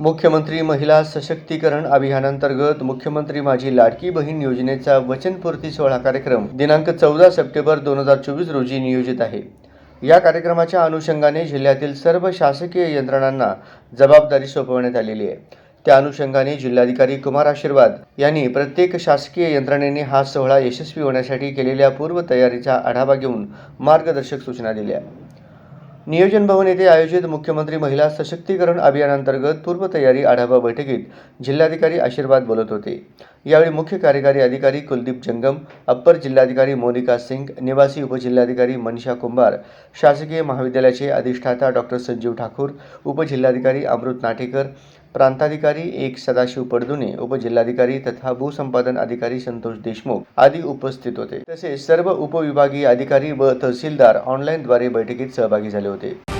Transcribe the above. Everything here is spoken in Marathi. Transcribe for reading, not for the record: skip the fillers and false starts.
मुख्यमंत्री महिला सशक्तीकरण अभियानांतर्गत मुख्यमंत्री माझी लाडकी बहीण योजनेचा वचनपूर्ती सोहळा कार्यक्रम दिनांक 14 सप्टेंबर 2024 रोजी नियोजित आहे। या कार्यक्रमाच्या अनुषंगाने जिल्ह्यातील सर्व शासकीय यंत्रणांना जबाबदारी सोपवण्यात आलेली आहे। त्या अनुषंगाने जिल्हाधिकारी कुमार आशीर्वाद यांनी प्रत्येक शासकीय यंत्रणेने हा सोहळा यशस्वी होण्यासाठी केलेल्या पूर्वतयारीचा आढावा घेऊन मार्गदर्शक सूचना दिल्या। नियोजन भवन येथे आयोजित मुख्यमंत्री महिला सशक्तीकरण अभियानांतर्गत पूर्वतयारी आढावा बैठकीत जिल्हाधिकारी आशीर्वाद बोलत होते। यावेळी मुख्य कार्यकारी अधिकारी कुलदीप जंगम, अप्पर जिल्हाधिकारी मोनिका सिंग, निवासी उपजिल्हाधिकारी मनीषा कुंभार, शासकीय महाविद्यालयाचे अधिष्ठाता डॉक्टर संजीव ठाकूर, उपजिल्हाधिकारी अमृत नाटेकर, प्रांताधिकारी एक सदाशिव पडदुने, उपजिल्हाधिकारी तथा भूसंपादन अधिकारी संतोष देशमुख आदी उपस्थित होते। तसेच सर्व उपविभागीय अधिकारी व तहसीलदार ऑनलाईनद्वारे बैठकीत सहभागी झाले होते।